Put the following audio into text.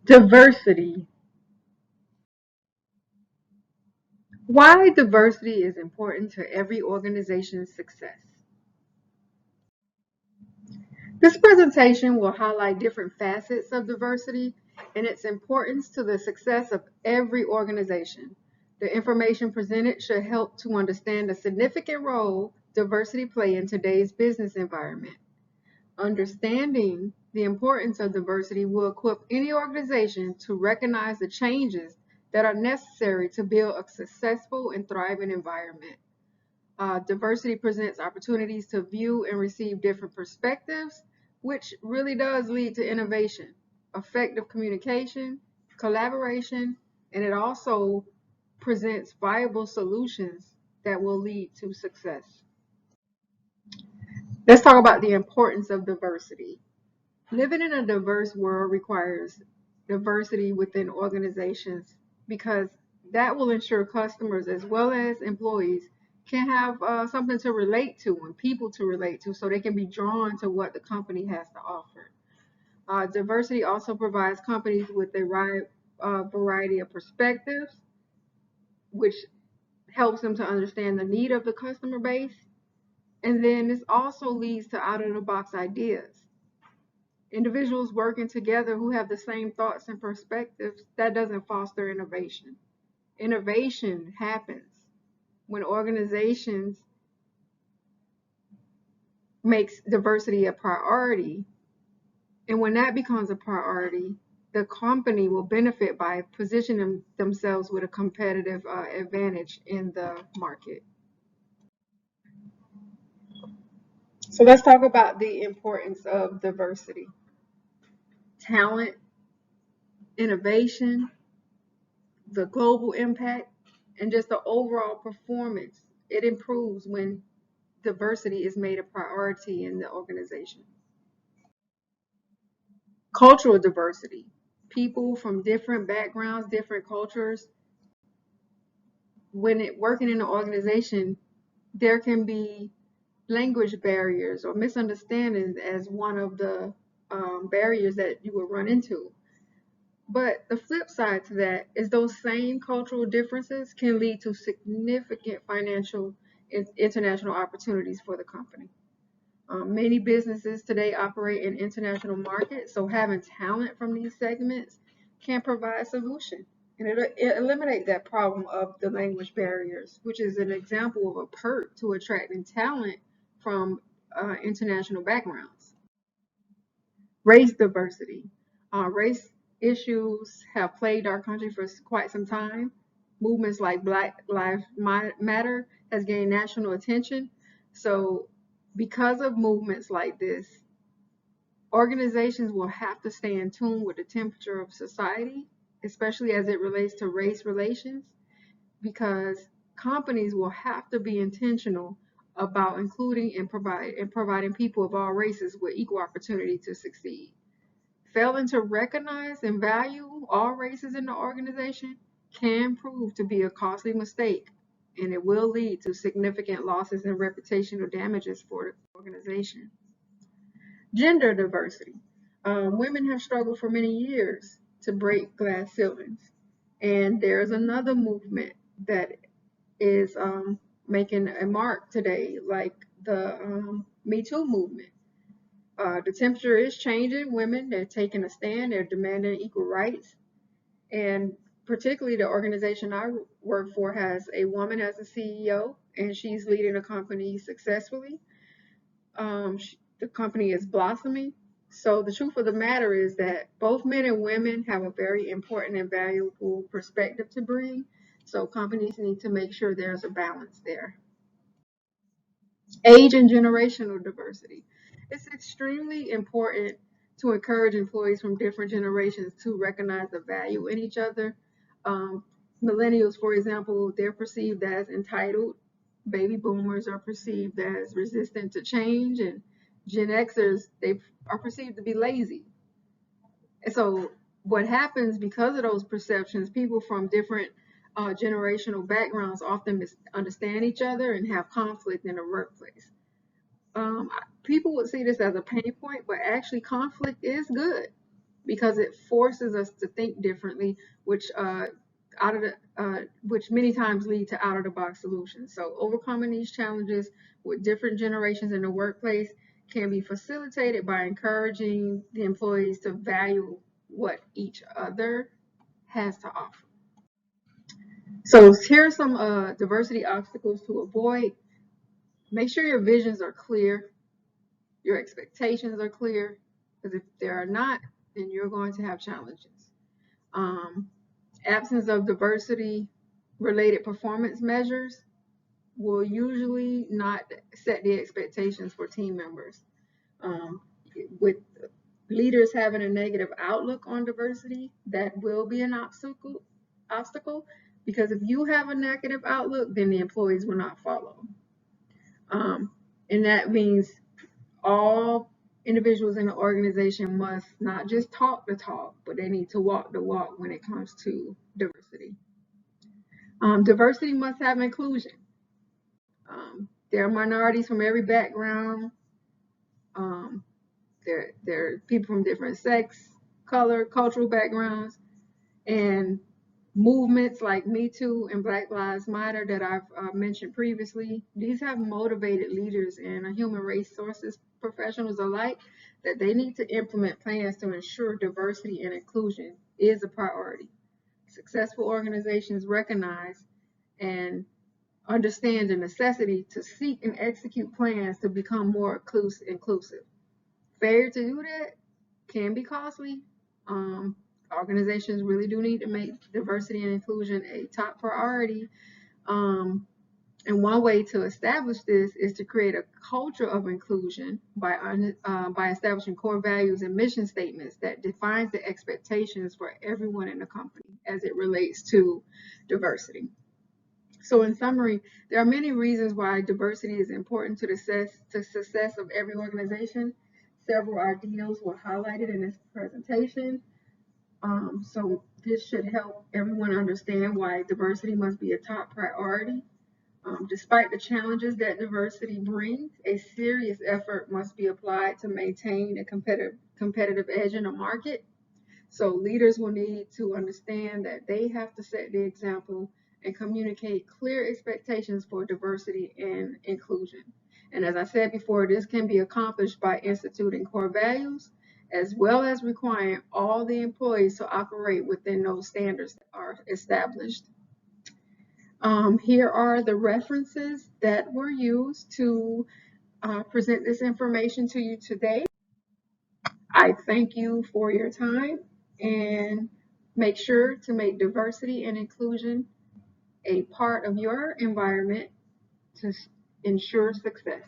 Diversity. Why diversity is important to every organization's success. This presentation will highlight different facets of diversity and its importance to the success of every organization. The information presented should help to understand the significant role diversity plays in today's business environment. Understanding the importance of diversity will equip any organization to recognize the changes that are necessary to build a successful and thriving environment. Diversity presents opportunities to view and receive different perspectives, which really does lead to innovation, effective communication, collaboration, and it also presents viable solutions that will lead to success. Let's talk about the importance of diversity. Living in a diverse world requires diversity within organizations because that will ensure customers as well as employees can have something to relate to and people to relate to so they can be drawn to what the company has to offer. Diversity also provides companies with a variety of perspectives, which helps them to understand the need of the customer base. And then this also leads to out of the box ideas. Individuals working together who have the same thoughts and perspectives, that doesn't foster innovation. Innovation happens when organizations makes diversity a priority. And when that becomes a priority, the company will benefit by positioning themselves with a competitive advantage in the market. So let's talk about the importance of diversity. Talent, innovation, the global impact, and just the overall performance. It improves when diversity is made a priority in the organization. Cultural diversity. People from different backgrounds, different cultures, when working in an organization, there can be language barriers or misunderstandings as one of the barriers that you will run into. But the flip side to that is those same cultural differences can lead to significant financial international opportunities for the company. Many businesses today operate in international markets, so having talent from these segments can provide a solution. And it eliminate that problem of the language barriers, which is an example of a perk to attracting talent from international backgrounds. Race diversity. Race issues have plagued our country for quite some time. Movements like Black Lives Matter has gained national attention. So because of movements like this, organizations will have to stay in tune with the temperature of society, especially as it relates to race relations, because companies will have to be intentional about including and providing people of all races with equal opportunity to succeed. Failing to recognize and value all races in the organization can prove to be a costly mistake, and it will lead to significant losses and reputational damages for the organization. Gender diversity. Women have struggled for many years to break glass ceilings, and there's another movement that is making a mark today, like the Me Too movement. The temperature is changing. Women, they're taking a stand, they're demanding equal rights. And particularly the organization I work for has a woman as a CEO, and she's leading the company successfully. The company is blossoming. So the truth of the matter is that both men and women have a very important and valuable perspective to bring. So companies need to make sure there's a balance there. Age and generational diversity. It's extremely important to encourage employees from different generations to recognize the value in each other. Um, Millennials, for example, they're perceived as entitled. Baby boomers are perceived as resistant to change, and Gen Xers, they are perceived to be lazy. And so what happens because of those perceptions, people from different generational backgrounds often misunderstand each other and have conflict in the workplace. People would see this as a pain point, but actually conflict is good. because it forces us to think differently, which which many times lead to out of the box solutions. So overcoming these challenges with different generations in the workplace can be facilitated by encouraging the employees to value what each other has to offer. So here are some diversity obstacles to avoid. Make sure your visions are clear, your expectations are clear, because if they are not, then you're going to have challenges. Absence of diversity related performance measures will usually not set the expectations for team members. With leaders having a negative outlook on diversity, that will be an obstacle, because if you have a negative outlook, then the employees will not follow. And that means all individuals in the organization must not just talk the talk, but they need to walk the walk when it comes to diversity. Diversity must have inclusion. There are minorities from every background. There are people from different sex, color, cultural backgrounds, and movements like Me Too and Black Lives Matter that I've mentioned previously. These have motivated leaders and human resources professionals alike that they need to implement plans to ensure diversity and inclusion is a priority. Successful organizations recognize and understand the necessity to seek and execute plans to become more inclusive. Failure to do that can be costly. Organizations really do need to make diversity and inclusion a top priority. And one way to establish this is to create a culture of inclusion by establishing core values and mission statements that defines the expectations for everyone in the company as it relates to diversity. So in summary, there are many reasons why diversity is important to the success of every organization. Several ideals were highlighted in this presentation. So this should help everyone understand why diversity must be a top priority. Despite the challenges that diversity brings, a serious effort must be applied to maintain a competitive edge in the market. So leaders will need to understand that they have to set the example and communicate clear expectations for diversity and inclusion. And as I said before, this can be accomplished by instituting core values, as well as requiring all the employees to operate within those standards that are established. Here are the references that were used to present this information to you today. I thank you for your time, and make sure to make diversity and inclusion a part of your environment to ensure success.